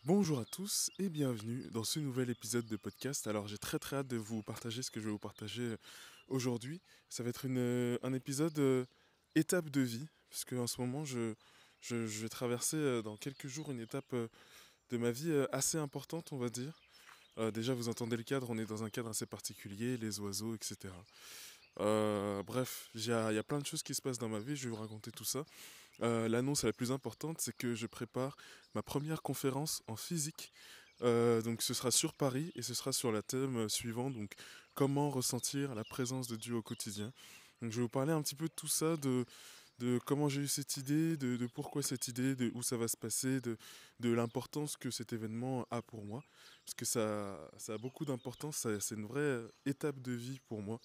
Bonjour à tous et bienvenue dans ce nouvel épisode de podcast. Alors j'ai très hâte de vous partager ce que je vais vous partager aujourd'hui. Ça va être un épisode étape de vie, puisque en ce moment je vais traverser dans quelques jours une étape de ma vie assez importante, on va dire. Déjà vous entendez le cadre, on est dans un cadre assez particulier, les oiseaux, etc. Bref, il y a plein de choses qui se passent dans ma vie, je vais vous raconter tout ça. L'annonce la plus importante, c'est que je prépare ma première conférence en physique. Donc ce sera sur Paris et ce sera sur la thème suivant, donc comment ressentir la présence de Dieu au quotidien. Donc je vais vous parler un petit peu de tout ça, de comment j'ai eu cette idée, de pourquoi cette idée, de où ça va se passer, de l'importance que cet événement a pour moi. Parce que ça a beaucoup d'importance, c'est une vraie étape de vie pour moi.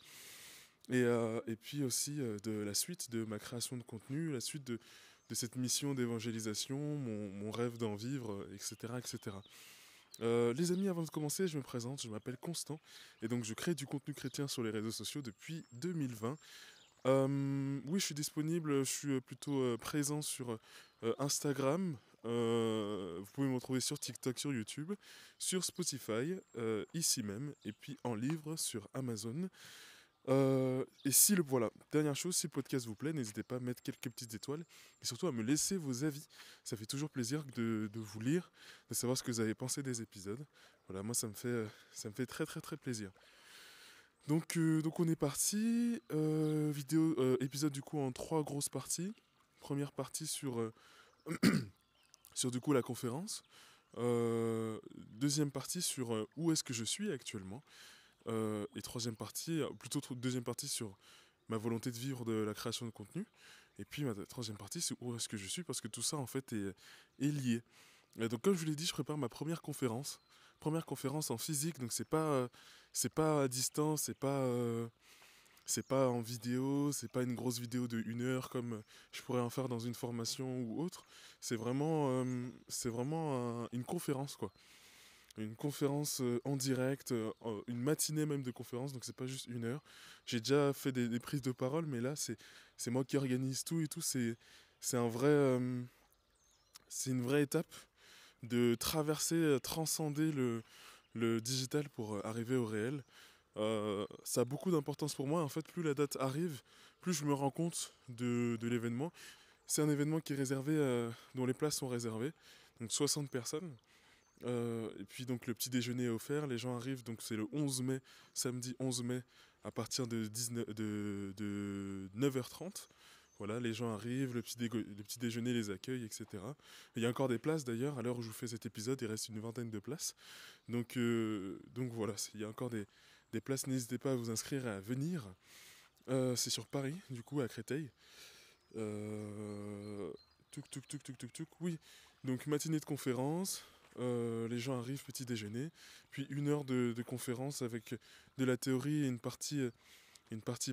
Et puis aussi de la suite de ma création de contenu, la suite de cette mission d'évangélisation, mon rêve d'en vivre, etc. etc. Les amis, avant de commencer, je me présente, je m'appelle Constant, et donc je crée du contenu chrétien sur les réseaux sociaux depuis 2020. Oui, je suis disponible, je suis plutôt présent sur Instagram. Vous pouvez me retrouver sur TikTok, sur YouTube, sur Spotify, ici même, et puis en livre sur Amazon. Et si voilà, dernière chose, si le podcast vous plaît, n'hésitez pas à mettre quelques petites étoiles et surtout à me laisser vos avis. Ça fait toujours plaisir de vous lire, de savoir ce que vous avez pensé des épisodes. Voilà, moi ça me fait très plaisir. Donc on est parti. Épisode du coup en trois grosses parties. Première partie sur du coup la conférence. Deuxième partie sur où est-ce que je suis actuellement. Et troisième partie, deuxième partie sur ma volonté de vivre de la création de contenu. Et puis ma troisième partie, c'est où est-ce que je suis, parce que tout ça en fait est lié. Et donc comme je vous l'ai dit, je prépare ma première conférence. Première conférence en physique, donc c'est pas à distance, c'est pas en vidéo, c'est pas une grosse vidéo de 1 heure comme je pourrais en faire dans une formation ou autre. C'est vraiment une conférence quoi, une conférence en direct, une matinée même de conférence, donc c'est pas juste 1 heure. J'ai déjà fait des prises de parole, mais là c'est moi qui organise tout et tout. C'est un vrai, c'est une vraie étape de traverser, transcender le digital pour arriver au réel. Ça a beaucoup d'importance pour moi. En fait, plus la date arrive, plus je me rends compte de l'événement. C'est un événement qui est réservé, dont les places sont réservées, donc 60 personnes. Et puis donc le petit déjeuner est offert, les gens arrivent, donc c'est le 11 mai, samedi 11 mai, à partir de 9h30. Voilà, les gens arrivent, le petit déjeuner les accueille, etc. Il y a encore des places d'ailleurs, à l'heure où je vous fais cet épisode, il reste une vingtaine de places. Donc voilà, il y a encore des places, n'hésitez pas à vous inscrire et à venir. C'est sur Paris, du coup, à Créteil. Euh, oui. Donc matinée de conférence, les gens arrivent, petit déjeuner, puis 1 heure de conférence avec de la théorie et une partie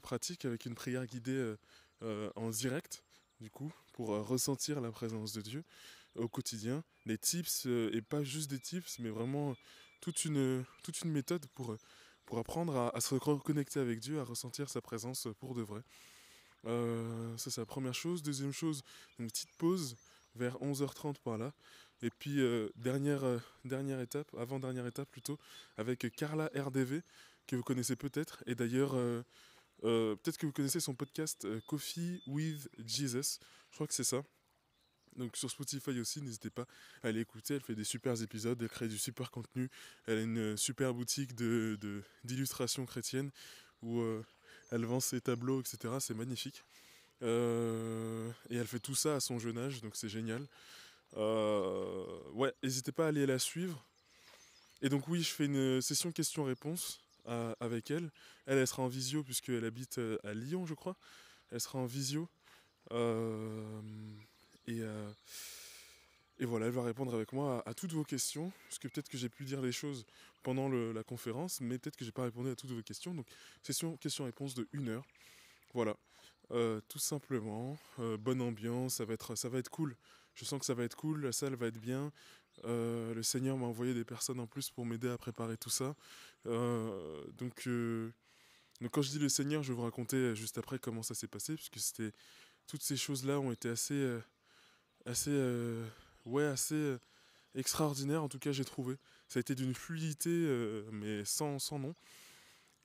pratique avec une prière guidée en direct, du coup, pour ressentir la présence de Dieu au quotidien. Des tips, et pas juste des tips, mais vraiment toute une méthode pour apprendre à se reconnecter avec Dieu, à ressentir sa présence pour de vrai. Ça, c'est la première chose. Deuxième chose, une petite pause vers 11h30 par là. Et puis, dernière étape, avant-dernière étape plutôt, avec Carla RDV, que vous connaissez peut-être. Et d'ailleurs, peut-être que vous connaissez son podcast Coffee with Jesus. Je crois que c'est ça. Donc sur Spotify aussi, n'hésitez pas à aller écouter. Elle fait des super épisodes, elle crée du super contenu. Elle a une super boutique d'illustrations chrétiennes où elle vend ses tableaux, etc. C'est magnifique. Et elle fait tout ça à son jeune âge, donc c'est génial. Ouais, n'hésitez pas à aller la suivre. Et donc oui, je fais une session questions-réponses avec elle. Elle sera en visio puisqu'elle habite à Lyon, je crois. Elle sera en visio. Euh, et, euh, et voilà, elle va répondre avec moi à toutes vos questions. Parce que peut-être que j'ai pu dire des choses pendant la conférence, mais peut-être que j'ai pas répondu à toutes vos questions. Donc session questions-réponses de 1 heure. Voilà. Tout simplement, bonne ambiance, ça va être cool. Je sens que ça va être cool, la salle va être bien. Le Seigneur m'a envoyé des personnes en plus pour m'aider à préparer tout ça. Donc quand je dis le Seigneur, je vais vous raconter juste après comment ça s'est passé, puisque toutes ces choses-là ont été assez, ouais, assez extraordinaire, en tout cas j'ai trouvé. Ça a été d'une fluidité, mais sans nom.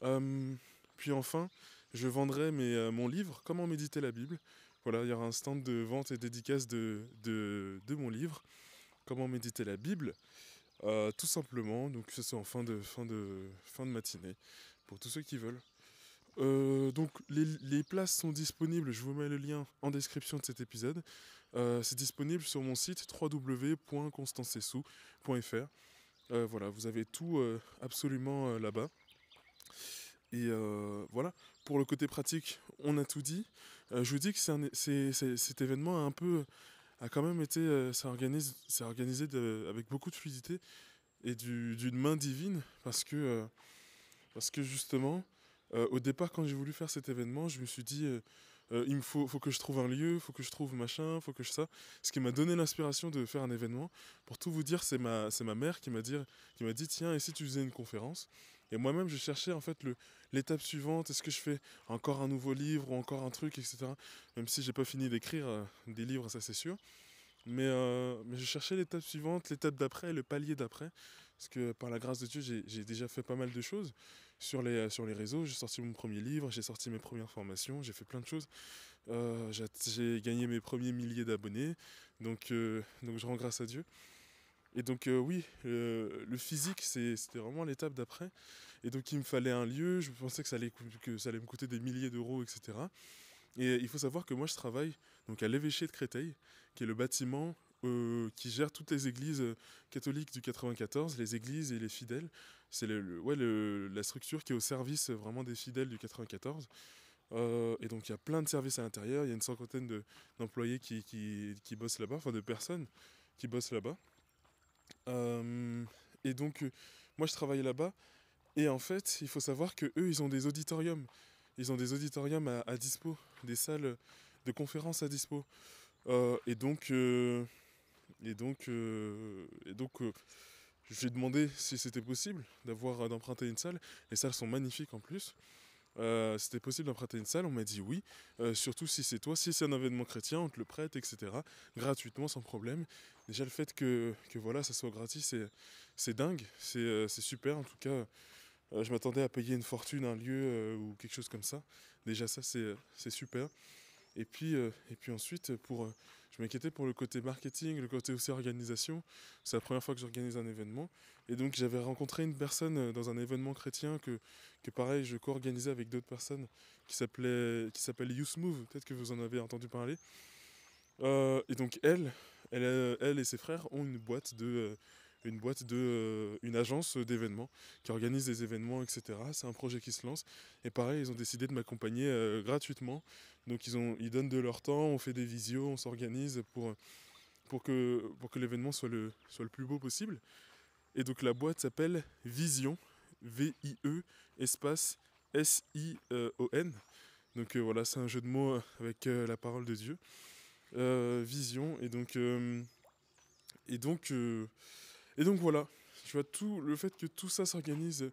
Euh, Puis enfin, je vendrai mon livre, Comment méditer la Bible. Voilà, il y aura un stand de vente et dédicace de mon livre, Comment méditer la Bible, tout simplement. Donc ce sera en fin de matinée, pour tous ceux qui veulent. Donc les places sont disponibles, je vous mets le lien en description de cet épisode. C'est disponible sur mon site www.constancesou.fr. Voilà, vous avez tout absolument là-bas. Et voilà, pour le côté pratique, on a tout dit. Je vous dis que cet événement a quand même été, c'est organisé avec beaucoup de fluidité et d'une main divine, parce que justement, au départ, quand j'ai voulu faire cet événement, je me suis dit, faut que je trouve un lieu, faut que je trouve machin, faut que je ça. Ce qui m'a donné l'inspiration de faire un événement. Pour tout vous dire, c'est ma mère qui m'a dit, tiens, et si tu faisais une conférence? Et moi-même, je cherchais en fait l'étape suivante. Est-ce que je fais encore un nouveau livre ou encore un truc, etc. Même si j'ai pas fini d'écrire des livres, ça c'est sûr. Mais je cherchais l'étape suivante, l'étape d'après, le palier d'après. Parce que par la grâce de Dieu, j'ai déjà fait pas mal de choses sur les réseaux. J'ai sorti mon premier livre, j'ai sorti mes premières formations, j'ai fait plein de choses. J'ai gagné mes premiers milliers d'abonnés. Donc je rends grâce à Dieu. Et donc oui, le physique, c'était vraiment l'étape d'après. Et donc il me fallait un lieu, je pensais que ça allait me coûter des milliers d'euros, etc. Et il faut savoir que moi je travaille donc à l'évêché de Créteil, qui est le bâtiment qui gère toutes les églises catholiques du 94, les églises et les fidèles. C'est la structure qui est au service vraiment des fidèles du 94. Et donc il y a plein de services à l'intérieur, il y a une cinquantaine d'employés qui bossent là-bas, enfin de personnes qui bossent là-bas. Euh, et donc moi je travaille là-bas, et en fait il faut savoir que eux ils ont des auditoriums. Ils ont des auditoriums à dispo, des salles de conférences à dispo. Euh, et donc, euh, et donc, j'ai demandé si c'était possible d'emprunter une salle. Les salles sont magnifiques en plus. C'était possible d'emprunter une salle, on m'a dit oui. Surtout si c'est toi, si c'est un événement chrétien, on te le prête, etc. Gratuitement, sans problème. Déjà le fait que voilà, ça soit gratuit, c'est dingue, c'est super en tout cas. Je m'attendais à payer une fortune, un lieu ou quelque chose comme ça. Déjà ça, c'est super. Et puis ensuite, je m'inquiétais pour le côté marketing, le côté aussi organisation. C'est la première fois que j'organise un événement. Et donc j'avais rencontré une personne dans un événement chrétien que pareil, je co-organisais avec d'autres personnes qui s'appelle Youth Move. Peut-être que vous en avez entendu parler. Et donc elle et ses frères ont une agence d'événements qui organise des événements, etc. C'est un projet qui se lance. Et pareil, ils ont décidé de m'accompagner gratuitement. Donc ils donnent de leur temps, on fait des visios, on s'organise pour que l'événement soit le plus beau possible. Et donc la boîte s'appelle Vision, VIE, espace SION. Donc voilà, c'est un jeu de mots avec la parole de Dieu. Vision, et donc, euh, et donc voilà. Tu vois, le fait que tout ça s'organise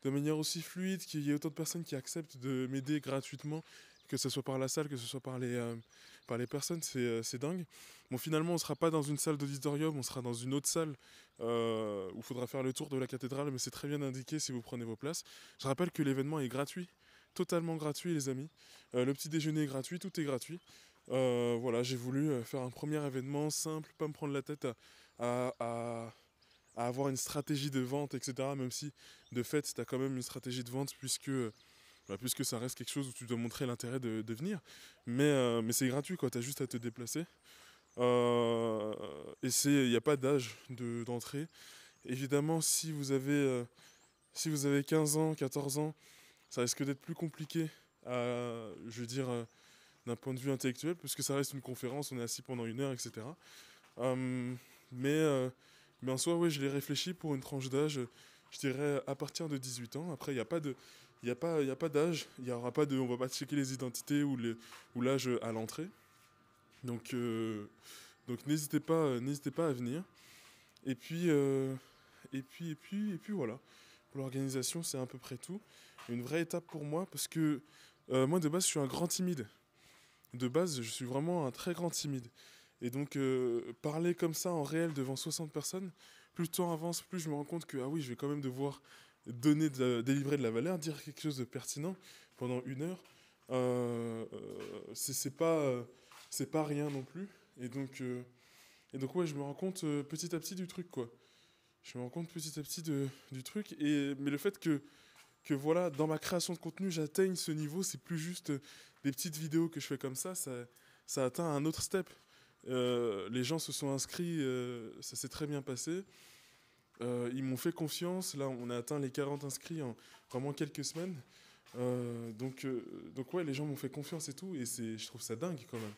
de manière aussi fluide, qu'il y ait autant de personnes qui acceptent de m'aider gratuitement, que ce soit par la salle, que ce soit par les personnes, c'est dingue. Bon, finalement, on sera pas dans une salle d'auditorium, on sera dans une autre salle où il faudra faire le tour de la cathédrale, mais c'est très bien indiqué si vous prenez vos places. Je rappelle que l'événement est gratuit, totalement gratuit, les amis. Le petit déjeuner est gratuit, tout est gratuit. Voilà, j'ai voulu faire un premier événement simple, pas me prendre la tête à, à- à avoir une stratégie de vente, etc. Même si, de fait, tu as quand même une stratégie de vente, puisque ça reste quelque chose où tu dois montrer l'intérêt de venir. Mais c'est gratuit, quoi, tu as juste à te déplacer. Et il n'y a pas d'âge d'entrée. Évidemment, si vous avez 15 ans, 14 ans, ça risque d'être plus compliqué, je veux dire, d'un point de vue intellectuel, puisque ça reste une conférence, on est assis pendant une heure, etc. Euh, mais, euh, mais en soi, ouais, je l'ai réfléchi pour une tranche d'âge, je dirais à partir de 18 ans. Après, il y a pas d'âge, il y aura pas de, on va pas checker les identités ou l'âge à l'entrée. Donc, euh, donc n'hésitez pas à venir. Et puis, euh, et puis voilà. Pour l'organisation, c'est à peu près tout. Une vraie étape pour moi, parce que moi de base, je suis un grand timide. De base, je suis vraiment un très grand timide. Et donc, parler comme ça en réel devant 60 personnes, plus le temps avance, plus je me rends compte que, ah oui, je vais quand même devoir délivrer de la valeur, dire quelque chose de pertinent pendant 1 heure. C'est pas, c'est pas rien non plus. Et donc ouais, je me rends compte petit à petit du truc, quoi. Je me rends compte petit à petit du truc. Mais le fait que voilà, dans ma création de contenu, j'atteigne ce niveau, c'est plus juste des petites vidéos que je fais comme ça atteint un autre step. Les gens se sont inscrits, ça s'est très bien passé. Ils m'ont fait confiance. Là, on a atteint les 40 inscrits en vraiment quelques semaines. Donc ouais, les gens m'ont fait confiance et tout. Et je trouve ça dingue quand même.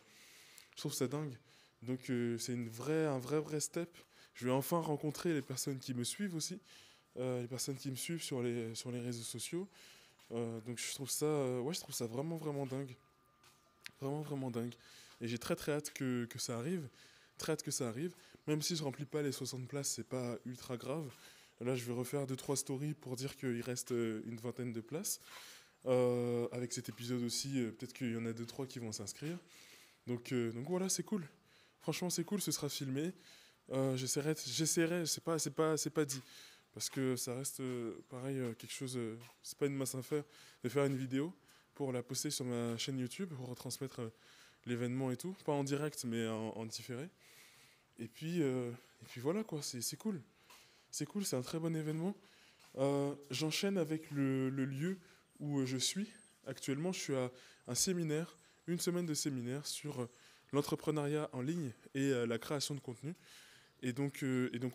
Je trouve ça dingue. Donc c'est un vrai step. Je vais enfin rencontrer les personnes qui me suivent aussi. Les personnes qui me suivent sur les réseaux sociaux. Donc je trouve ça vraiment dingue. Vraiment dingue. Et j'ai très hâte que ça arrive. Très hâte que ça arrive. Même si je remplis pas les 60 places, c'est pas ultra grave. Là, je vais refaire 2 3 stories pour dire qu'il reste une vingtaine de places. Avec cet épisode aussi, peut-être qu'il y en a 2 3 qui vont s'inscrire. Donc voilà, c'est cool. Franchement, c'est cool, ce sera filmé. J'essaierai, c'est pas dit. Parce que ça reste pareil, quelque chose, c'est pas une masse à faire, de faire une vidéo pour la poster sur ma chaîne YouTube, pour retransmettre l'événement et tout. Pas en direct, mais en différé. Et puis voilà quoi, c'est cool. C'est cool, c'est un très bon événement. J'enchaîne avec le lieu où je suis. Actuellement, je suis à un séminaire, une semaine de séminaire sur l'entrepreneuriat en ligne et la création de contenu. Et donc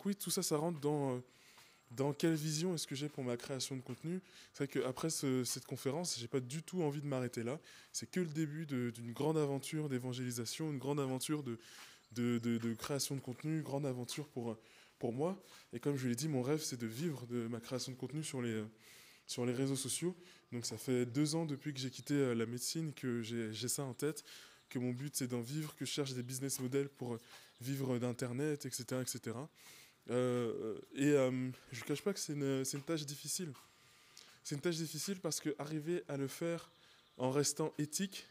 oui, tout ça, ça rentre dans quelle vision est-ce que j'ai pour ma création de contenu. C'est vrai qu'après cette conférence, j'ai pas du tout envie de m'arrêter là. C'est que le début d'une grande aventure d'évangélisation, une grande aventure de création de contenu, une grande aventure pour moi. Et comme je l'ai dit, mon rêve, c'est de vivre de ma création de contenu sur les réseaux sociaux. Donc ça fait 2 ans depuis que j'ai quitté la médecine que j'ai ça en tête, que mon but c'est d'en vivre, que je cherche des business models pour vivre d'Internet, etc. etc. Je ne cache pas que c'est une tâche difficile. C'est une tâche difficile parce que arriver à le faire en restant éthique,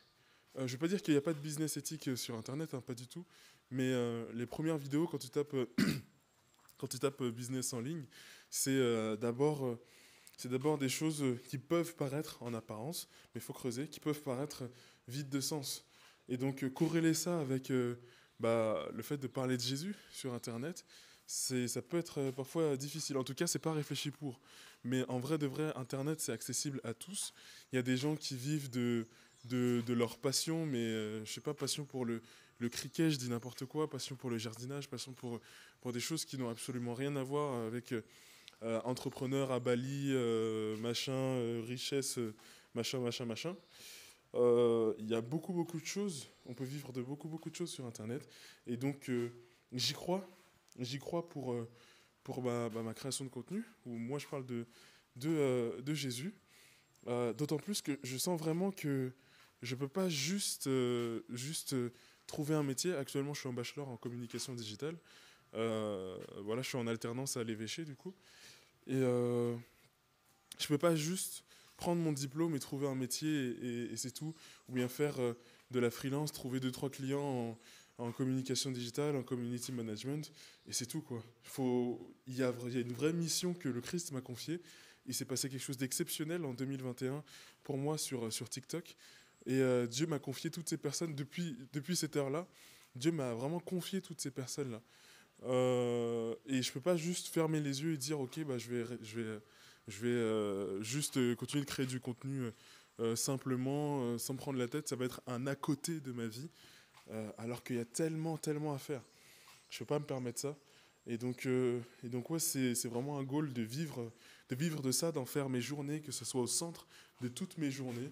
je ne veux pas dire qu'il n'y a pas de business éthique sur Internet, hein, pas du tout, mais les premières vidéos, quand tu tapes business en ligne, c'est d'abord des choses qui peuvent paraître en apparence, mais il faut creuser, qui peuvent paraître vides de sens. Et donc corréler ça avec le fait de parler de Jésus sur Internet, ça peut être parfois difficile. En tout cas, c'est pas réfléchi pour. Mais en vrai de vrai, Internet, c'est accessible à tous. Il y a des gens qui vivent de leur passion, mais je sais pas, passion pour le cricket, je dis n'importe quoi, passion pour le jardinage, passion pour des choses qui n'ont absolument rien à voir avec entrepreneur à Bali, machin, richesse, machin. Il y a beaucoup de choses. On peut vivre de beaucoup de choses sur Internet. Et donc, j'y crois. J'y crois pour ma création de contenu, où moi je parle de Jésus. D'autant plus que je sens vraiment que je ne peux pas juste trouver un métier. Actuellement, je suis en bachelor en communication digitale. Voilà, je suis en alternance à l'évêché, du coup. Et je peux pas juste prendre mon diplôme et trouver un métier et c'est tout. Ou bien faire de la freelance, trouver 2 3 clients en communication digitale, en community management, et c'est tout quoi. Il y a une vraie mission que le Christ m'a confiée. Il s'est passé quelque chose d'exceptionnel en 2021 pour moi sur TikTok. Et Dieu m'a confié toutes ces personnes depuis cette heure-là. Dieu m'a vraiment confié toutes ces personnes-là. Et je peux pas juste fermer les yeux et dire ok bah je vais juste continuer de créer du contenu simplement sans me prendre la tête. Ça va être un à côté de ma vie alors qu'il y a tellement à faire. Je peux pas me permettre ça. Et donc ouais, c'est vraiment un goal de vivre de ça, d'en faire mes journées, que ce soit au centre de toutes mes journées.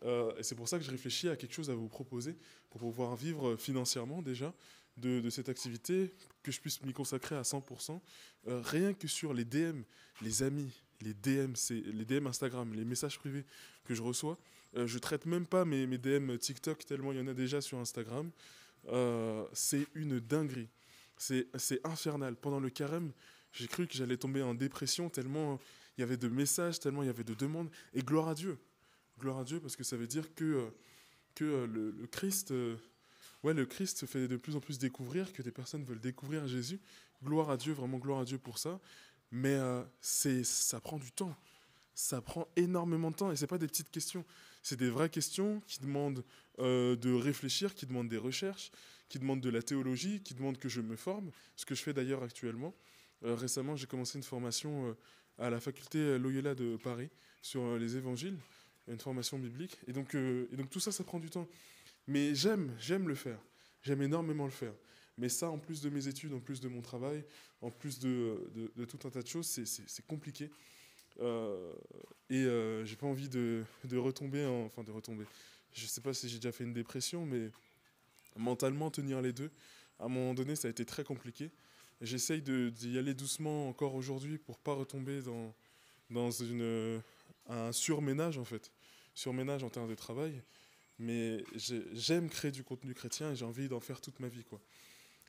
Et c'est pour ça que je réfléchis à quelque chose à vous proposer pour pouvoir vivre financièrement déjà de cette activité, que je puisse m'y consacrer à 100%, rien que sur les DM, les amis, les DM, c'est les DM Instagram, les messages privés que je reçois. Je traite même pas mes DM TikTok tellement il y en a déjà sur Instagram. C'est une dinguerie. C'est infernal. Pendant le carême, j'ai cru que j'allais tomber en dépression tellement il y avait de messages, tellement il y avait de demandes. Et gloire à Dieu. Gloire à Dieu parce que ça veut dire que le Christ ouais, le Christ se fait de plus en plus découvrir, que des personnes veulent découvrir Jésus. Gloire à Dieu, vraiment gloire à Dieu pour ça. Mais ça prend du temps. Ça prend énormément de temps et c'est pas des petites questions. C'est des vraies questions qui demandent de réfléchir, qui demandent des recherches, qui demandent de la théologie, qui demandent que je me forme, ce que je fais d'ailleurs actuellement. Récemment, j'ai commencé une formation à la faculté Loyola de Paris sur les évangiles, une formation biblique. Et donc tout ça, ça prend du temps. Mais j'aime le faire. J'aime énormément le faire. Mais ça, en plus de mes études, en plus de mon travail, en plus de tout un tas de choses, c'est compliqué. Euh, j'ai pas envie de retomber, enfin de retomber. Je sais pas si j'ai déjà fait une dépression, mais mentalement tenir les deux, à un moment donné, ça a été très compliqué. J'essaye d'y aller doucement encore aujourd'hui pour pas retomber dans un surménage en fait. Surménage en termes de travail. Mais j'aime créer du contenu chrétien et j'ai envie d'en faire toute ma vie, quoi.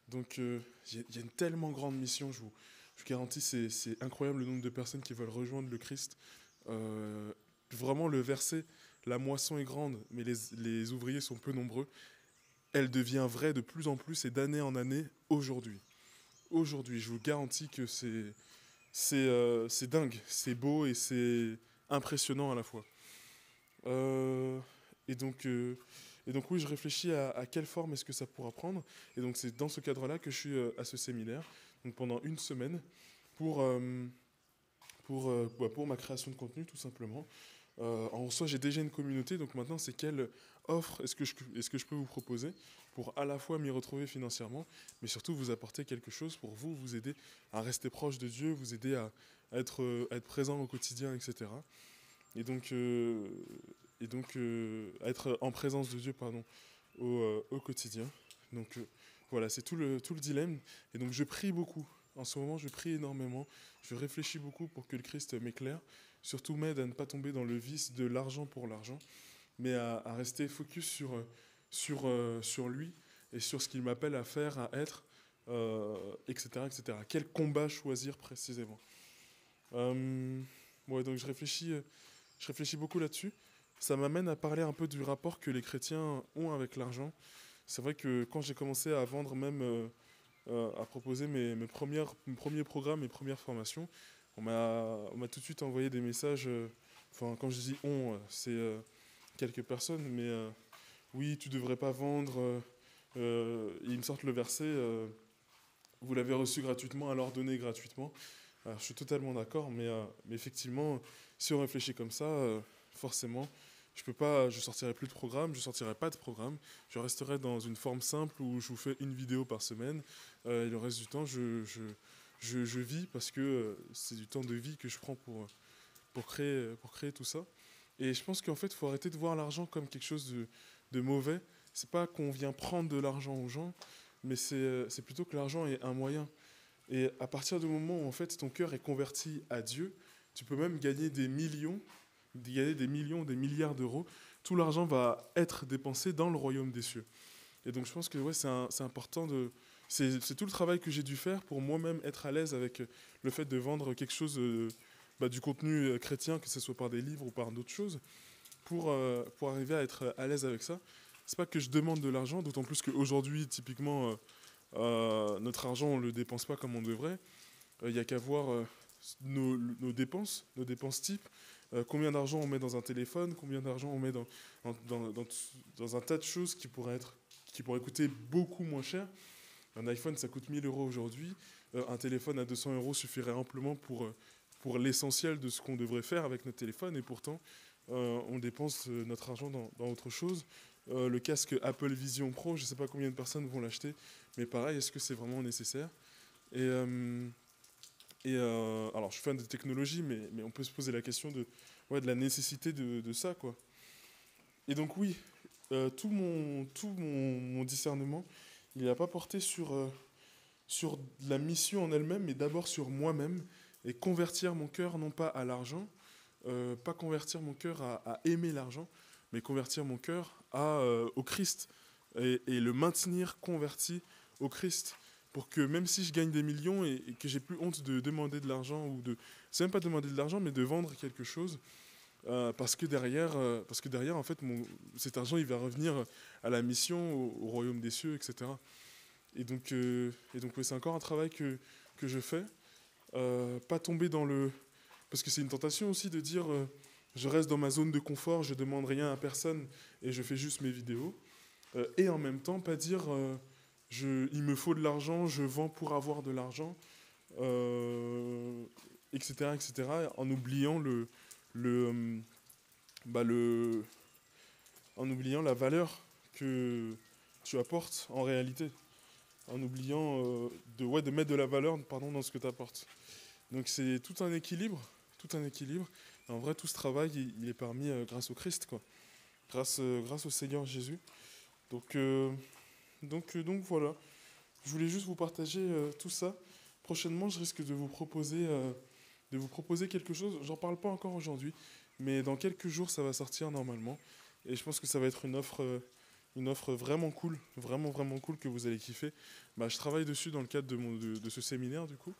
Donc il y a une tellement grande mission, je vous garantis, c'est incroyable le nombre de personnes qui veulent rejoindre le Christ. Euh, Vraiment le verset, la moisson est grande, mais les ouvriers sont peu nombreux. Elle devient vraie de plus en plus et d'année en année aujourd'hui. Aujourd'hui, je vous garantis que c'est dingue, c'est beau et c'est impressionnant à la fois. Euh, et donc, euh, et donc oui, je réfléchis à quelle forme est-ce que ça pourra prendre. Et donc c'est dans ce cadre-là que je suis à ce séminaire, donc pendant une semaine, pour, euh, pour ma création de contenu tout simplement. En soi, j'ai déjà une communauté, donc maintenant c'est quelle offre est-ce que je peux vous proposer pour à la fois m'y retrouver financièrement, mais surtout vous apporter quelque chose pour vous aider à rester proche de Dieu, vous aider à être présent au quotidien, etc. Et donc, euh, à être en présence de Dieu, pardon, au quotidien. Donc voilà, c'est tout le dilemme. Et donc je prie beaucoup. En ce moment, je prie énormément. Je réfléchis beaucoup pour que le Christ m'éclaire. Surtout m'aide à ne pas tomber dans le vice de l'argent pour l'argent, mais à rester focus sur lui et sur ce qu'il m'appelle à faire, à être, etc., etc. Quel combat choisir précisément. Ouais, donc je réfléchis beaucoup là-dessus. Ça m'amène à parler un peu du rapport que les chrétiens ont avec l'argent. C'est vrai que quand j'ai commencé à vendre même, à proposer mes premiers programmes, mes premières formations, on m'a tout de suite envoyé des messages. Enfin, quand je dis on, c'est quelques personnes, mais oui, tu devrais pas vendre. Ils me sortent le verset, vous l'avez reçu gratuitement, alors donnez gratuitement. Alors, je suis totalement d'accord, mais effectivement, si on réfléchit comme ça, forcément, je sortirai plus de programme, je sortirai pas de programme, je resterai dans une forme simple où je vous fais une vidéo par semaine. Et le reste du temps, je vis parce que c'est du temps de vie que je prends pour créer tout ça. Et je pense qu'en fait, il faut arrêter de voir l'argent comme quelque chose de mauvais. C'est pas qu'on vient prendre de l'argent aux gens, mais c'est plutôt que l'argent est un moyen. Et à partir du moment où en fait ton cœur est converti à Dieu, tu peux même gagner des millions, des milliards d'euros. Tout l'argent va être dépensé dans le royaume des cieux. Et donc je pense que ouais, c'est important de. C'est tout le travail que j'ai dû faire pour moi-même être à l'aise avec le fait de vendre quelque chose, du contenu chrétien, que ce soit par des livres ou par d'autres choses, pour arriver à être à l'aise avec ça. C'est pas que je demande de l'argent, d'autant plus qu'aujourd'hui, typiquement, notre argent, on ne le dépense pas comme on devrait. Il n'y a qu'à voir nos dépenses types. Combien d'argent on met dans un téléphone, combien d'argent on met dans un tas de choses qui pourraient coûter beaucoup moins cher. Un iPhone, ça coûte 1000 € aujourd'hui. Un téléphone à 200 € suffirait amplement pour l'essentiel de ce qu'on devrait faire avec notre téléphone. Et pourtant, on dépense notre argent dans autre chose. Le casque Apple Vision Pro, je ne sais pas combien de personnes vont l'acheter, mais pareil, est-ce que c'est vraiment nécessaire? Alors, je suis fan de technologie, mais on peut se poser la question de la nécessité de ça, quoi. Et donc, oui, tout mon discernement, il n'a pas porté sur la mission en elle-même, mais d'abord sur moi-même, et convertir mon cœur non pas à l'argent, pas convertir mon cœur à aimer l'argent, mais convertir mon cœur au Christ, et le maintenir converti au Christ, pour que même si je gagne des millions et que j'ai plus honte de demander de l'argent, c'est même pas demander de l'argent, mais de vendre quelque chose, parce que derrière, en fait, cet argent, il va revenir à la mission, au royaume des cieux, etc. Et donc, ouais, c'est encore un travail que je fais. Pas tomber dans le... Parce que c'est une tentation aussi de dire je reste dans ma zone de confort, je demande rien à personne et je fais juste mes vidéos. Et en même temps, pas dire il me faut de l'argent, je vends pour avoir de l'argent, euh, etc., etc., en oubliant le, bah, le, en oubliant la valeur que tu apportes en réalité, en oubliant de mettre de la valeur, pardon, dans ce que tu apportes. Donc c'est tout un équilibre, tout un équilibre. Et en vrai, tout ce travail, il est permis grâce au Christ, quoi. Grâce au Seigneur Jésus. Donc, euh, donc voilà. Je voulais juste vous partager tout ça. Prochainement, je risque de vous proposer quelque chose. J'en parle pas encore aujourd'hui, mais dans quelques jours, ça va sortir normalement. Et je pense que ça va être une offre vraiment cool, vraiment vraiment cool que vous allez kiffer. Bah, je travaille dessus dans le cadre de ce séminaire du coup.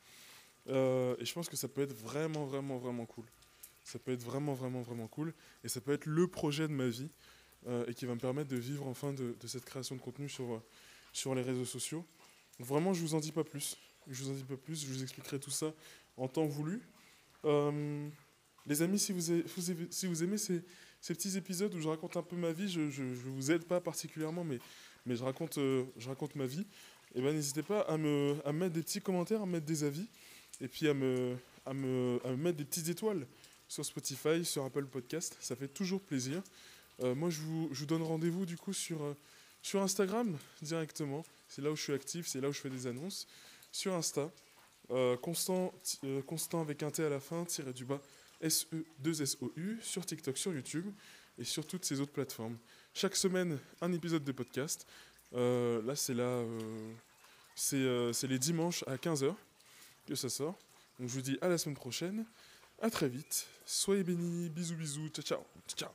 Et je pense que ça peut être vraiment vraiment vraiment cool. Ça peut être vraiment vraiment vraiment cool. Et ça peut être le projet de ma vie et qui va me permettre de vivre enfin de cette création de contenu sur les réseaux sociaux. Vraiment, je vous en dis pas plus. Je vous en dis pas plus, je vous expliquerai tout ça en temps voulu. Euh, les amis, si vous aimez ces petits épisodes où je raconte un peu ma vie, je vous aide pas particulièrement, mais je raconte ma vie, et ben n'hésitez pas à me mettre des petits commentaires, à me mettre des avis, et puis à me mettre des petites étoiles sur Spotify, sur Apple Podcast. Ça fait toujours plaisir. Moi, je vous donne rendez-vous du coup sur Instagram directement. C'est là où je suis actif, c'est là où je fais des annonces. Sur Insta, constant avec un T à la fin, tiré du bas, SE2SOU, sur TikTok, sur YouTube et sur toutes ces autres plateformes. Chaque semaine, un épisode de podcast. C'est les dimanches à 15h que ça sort. Donc je vous dis à la semaine prochaine. À très vite. Soyez bénis. Bisous, bisous. Ciao, ciao. Ciao.